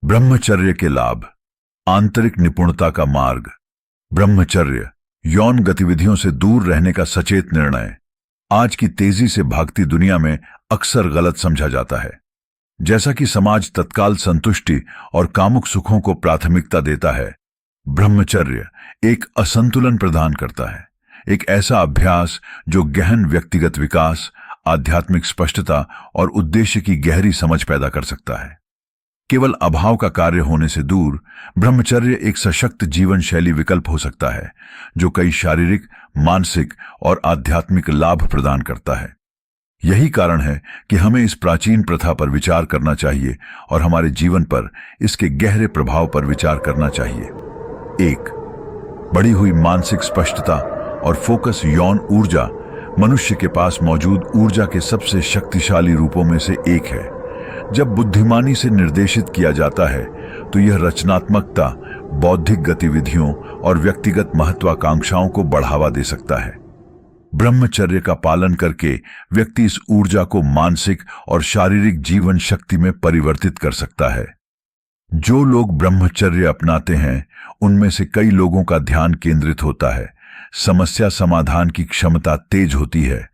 ब्रह्मचर्य के लाभ। आंतरिक निपुणता का मार्ग। ब्रह्मचर्य यौन गतिविधियों से दूर रहने का सचेत निर्णय आज की तेजी से भागती दुनिया में अक्सर गलत समझा जाता है। जैसा कि समाज तत्काल संतुष्टि और कामुक सुखों को प्राथमिकता देता है, ब्रह्मचर्य एक असंतुलन प्रदान करता है। एक ऐसा अभ्यास जो गहन व्यक्तिगत विकास, आध्यात्मिक स्पष्टता और उद्देश्य की गहरी समझ पैदा कर सकता है। केवल अभाव का कार्य होने से दूर, ब्रह्मचर्य एक सशक्त जीवन शैली विकल्प हो सकता है जो कई शारीरिक, मानसिक और आध्यात्मिक लाभ प्रदान करता है। यही कारण है कि हमें इस प्राचीन प्रथा पर विचार करना चाहिए और हमारे जीवन पर इसके गहरे प्रभाव पर विचार करना चाहिए। 1. बढ़ी हुई मानसिक स्पष्टता और फोकस। यौन ऊर्जा मनुष्य के पास मौजूद ऊर्जा के सबसे शक्तिशाली रूपों में से एक है। जब बुद्धिमानी से निर्देशित किया जाता है तो यह रचनात्मकता, बौद्धिक गतिविधियों और व्यक्तिगत महत्वाकांक्षाओं को बढ़ावा दे सकता है। ब्रह्मचर्य का पालन करके व्यक्ति इस ऊर्जा को मानसिक और शारीरिक जीवन शक्ति में परिवर्तित कर सकता है। जो लोग ब्रह्मचर्य अपनाते हैं उनमें से कई लोगों का ध्यान केंद्रित होता है, समस्या समाधान की क्षमता तेज होती है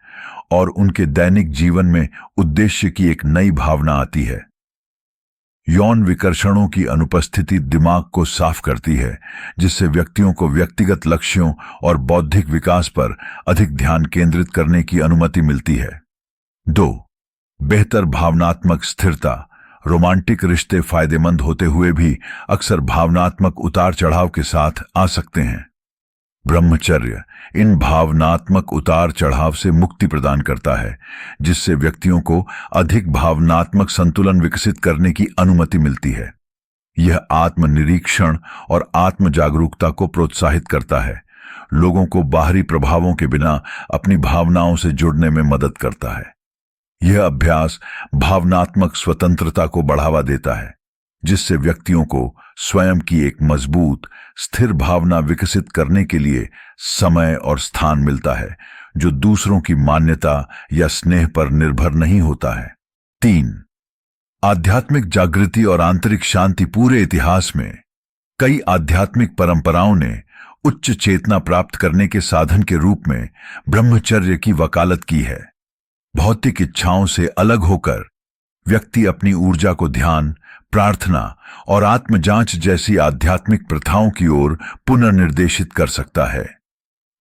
और उनके दैनिक जीवन में उद्देश्य की एक नई भावना आती है। यौन विकर्षणों की अनुपस्थिति दिमाग को साफ करती है, जिससे व्यक्तियों को व्यक्तिगत लक्ष्यों और बौद्धिक विकास पर अधिक ध्यान केंद्रित करने की अनुमति मिलती है। 2. बेहतर भावनात्मक स्थिरता। रोमांटिक रिश्ते फायदेमंद होते हुए भी अक्सर भावनात्मक उतार चढ़ाव के साथ आ सकते हैं। ब्रह्मचर्य इन भावनात्मक उतार चढ़ाव से मुक्ति प्रदान करता है, जिससे व्यक्तियों को अधिक भावनात्मक संतुलन विकसित करने की अनुमति मिलती है। यह आत्मनिरीक्षण और आत्म जागरूकता को प्रोत्साहित करता है, लोगों को बाहरी प्रभावों के बिना अपनी भावनाओं से जुड़ने में मदद करता है। यह अभ्यास भावनात्मक स्वतंत्रता को बढ़ावा देता है, जिससे व्यक्तियों को स्वयं की एक मजबूत, स्थिर भावना विकसित करने के लिए समय और स्थान मिलता है, जो दूसरों की मान्यता या स्नेह पर निर्भर नहीं होता है। 3. आध्यात्मिक जागृति और आंतरिक शांति। पूरे इतिहास में कई आध्यात्मिक परंपराओं ने उच्च चेतना प्राप्त करने के साधन के रूप में ब्रह्मचर्य की वकालत की है। भौतिक इच्छाओं से अलग होकर व्यक्ति अपनी ऊर्जा को ध्यान, प्रार्थना और आत्मजांच जैसी आध्यात्मिक प्रथाओं की ओर पुनर्निर्देशित कर सकता है।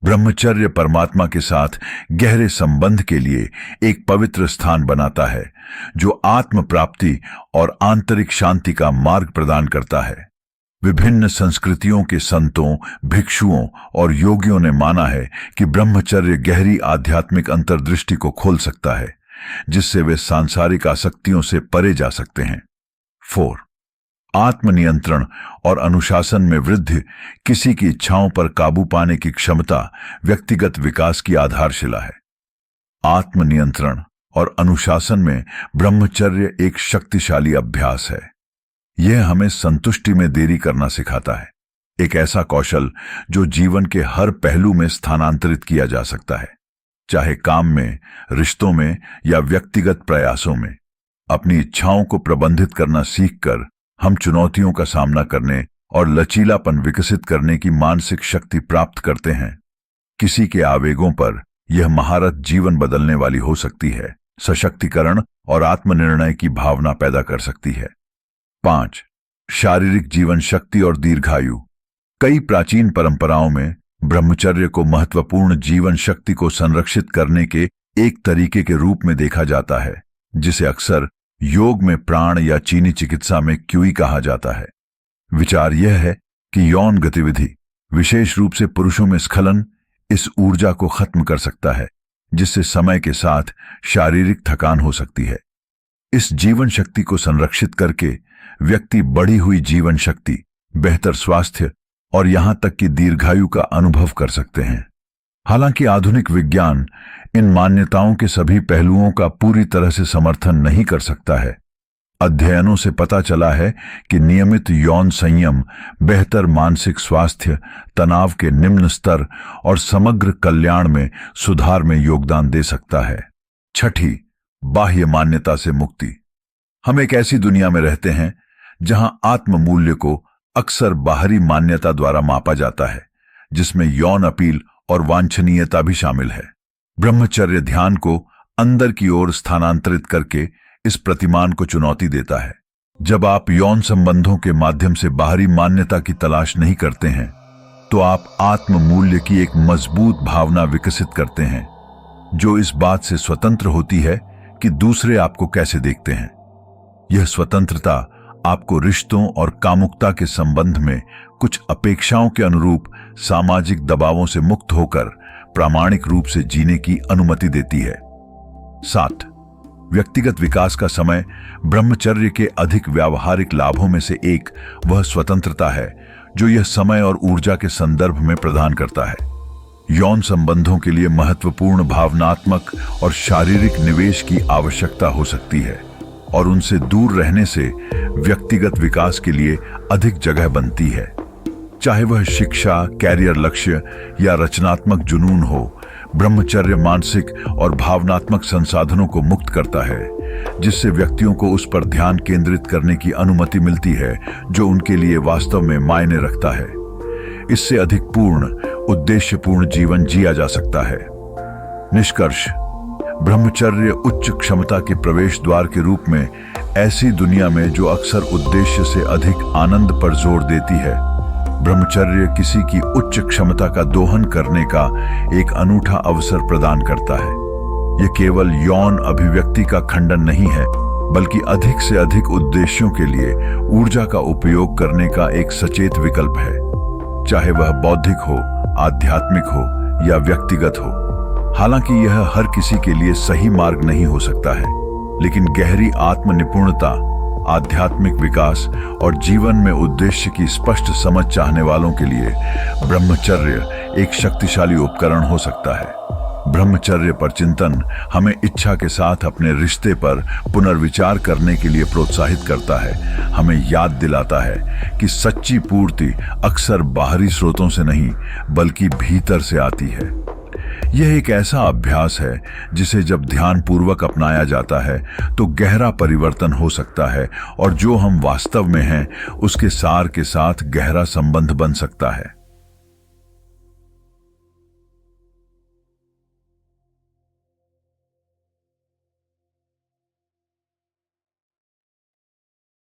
ब्रह्मचर्य परमात्मा के साथ गहरे संबंध के लिए एक पवित्र स्थान बनाता है, जो आत्म प्राप्ति और आंतरिक शांति का मार्ग प्रदान करता है। विभिन्न संस्कृतियों के संतों, भिक्षुओं और योगियों ने माना है कि ब्रह्मचर्य गहरी आध्यात्मिक अंतर्दृष्टि को खोल सकता है, जिससे वे सांसारिक आसक्तियों से परे जा सकते हैं। 4. आत्मनियंत्रण और अनुशासन में वृद्धि। किसी की इच्छाओं पर काबू पाने की क्षमता व्यक्तिगत विकास की आधारशिला है। आत्मनियंत्रण और अनुशासन में ब्रह्मचर्य एक शक्तिशाली अभ्यास है। यह हमें संतुष्टि में देरी करना सिखाता है, एक ऐसा कौशल जो जीवन के हर पहलू में स्थानांतरित किया जा सकता है, चाहे काम में, रिश्तों में या व्यक्तिगत प्रयासों में। अपनी इच्छाओं को प्रबंधित करना सीखकर हम चुनौतियों का सामना करने और लचीलापन विकसित करने की मानसिक शक्ति प्राप्त करते हैं। किसी के आवेगों पर यह महारत जीवन बदलने वाली हो सकती है, सशक्तिकरण और आत्मनिर्णय की भावना पैदा कर सकती है। 5. शारीरिक जीवन शक्ति और दीर्घायु। कई प्राचीन परंपराओं में ब्रह्मचर्य को महत्वपूर्ण जीवन शक्ति को संरक्षित करने के एक तरीके के रूप में देखा जाता है, जिसे अक्सर योग में प्राण या चीनी चिकित्सा में क्यूई कहा जाता है। विचार यह है कि यौन गतिविधि, विशेष रूप से पुरुषों में स्खलन, इस ऊर्जा को खत्म कर सकता है, जिससे समय के साथ शारीरिक थकान हो सकती है। इस जीवन शक्ति को संरक्षित करके व्यक्ति बढ़ी हुई जीवन शक्ति, बेहतर स्वास्थ्य और यहां तक कि दीर्घायु का अनुभव कर सकते हैं। हालांकि आधुनिक विज्ञान इन मान्यताओं के सभी पहलुओं का पूरी तरह से समर्थन नहीं कर सकता है। अध्ययनों से पता चला है कि नियमित यौन संयम बेहतर मानसिक स्वास्थ्य, तनाव के निम्न स्तर और समग्र कल्याण में सुधार में योगदान दे सकता है। 6. बाह्य मान्यता से मुक्ति। हम एक ऐसी दुनिया में रहते हैं जहां आत्म मूल्य को अक्सर बाहरी मान्यता द्वारा मापा जाता है, जिसमें यौन अपील और वांछनीयता भी शामिल है। ब्रह्मचर्य ध्यान को अंदर की ओर स्थानांतरित करके इस प्रतिमान को चुनौती देता है। जब आप यौन संबंधों के माध्यम से बाहरी मान्यता की तलाश नहीं करते हैं, तो आप आत्म मूल्य की एक मजबूत भावना विकसित करते हैं, जो इस बात से स्वतंत्र होती है कि दूसरे आपको कैसे देखते हैं। यह स्वतंत्रता आपको रिश्तों और कामुकता के संबंध में कुछ अपेक्षाओं के अनुरूप सामाजिक दबावों से मुक्त होकर प्रामाणिक रूप से जीने की अनुमति देती है। 7. व्यक्तिगत विकास का समय। ब्रह्मचर्य के अधिक व्यावहारिक लाभों में से एक वह स्वतंत्रता है जो यह समय और ऊर्जा के संदर्भ में प्रदान करता है। यौन संबंधों के लिए महत्वपूर्ण भावनात्मक और शारीरिक निवेश की आवश्यकता हो सकती है, और उनसे दूर रहने से व्यक्तिगत विकास के लिए अधिक जगह बनती है। चाहे वह शिक्षा, कैरियर लक्ष्य या रचनात्मक जुनून हो, ब्रह्मचर्य मानसिक और भावनात्मक संसाधनों को मुक्त करता है, जिससे व्यक्तियों को उस पर ध्यान केंद्रित करने की अनुमति मिलती है जो उनके लिए वास्तव में मायने रखता है। इससे अधिक पूर्ण, उद्देश्यपूर्ण जीवन जिया जा सकता है। निष्कर्ष: ब्रह्मचर्य उच्च क्षमता के प्रवेश द्वार के रूप में ऐसी दुनिया में जो अक्सर उद्देश्य से अधिक आनंद पर जोर देती है। ब्रह्मचर्य किसी की उच्च क्षमता का दोहन करने का एक अनूठा अवसर प्रदान करता है। यह केवल यौन अभिव्यक्ति का खंडन नहीं है, बल्कि अधिक से अधिक उद्देश्यों के लिए ऊर्जा का उपयोग करने का एक सचेत विकल्प है, चाहे वह बौद्धिक हो, आध्यात्मिक हो या व्यक्तिगत हो। हालांकि यह हर किसी के लिए सही मार्ग नहीं हो सकता है, लेकिन गहरी आत्म निपुणता, आध्यात्मिक विकास और जीवन में उद्देश्य की स्पष्ट समझ चाहने वालों के लिए ब्रह्मचर्य एक शक्तिशाली उपकरण हो सकता है। ब्रह्मचर्य पर चिंतन हमें इच्छा के साथ अपने रिश्ते पर पुनर्विचार करने के लिए प्रोत्साहित करता है। हमें याद दिलाता है कि सच्ची पूर्ति अक्सर बाहरी स्रोतों से नहीं, बल्कि भीतर से आती है। यह एक ऐसा अभ्यास है जिसे जब ध्यानपूर्वक अपनाया जाता है तो गहरा परिवर्तन हो सकता है, और जो हम वास्तव में हैं उसके सार के साथ गहरा संबंध बन सकता है।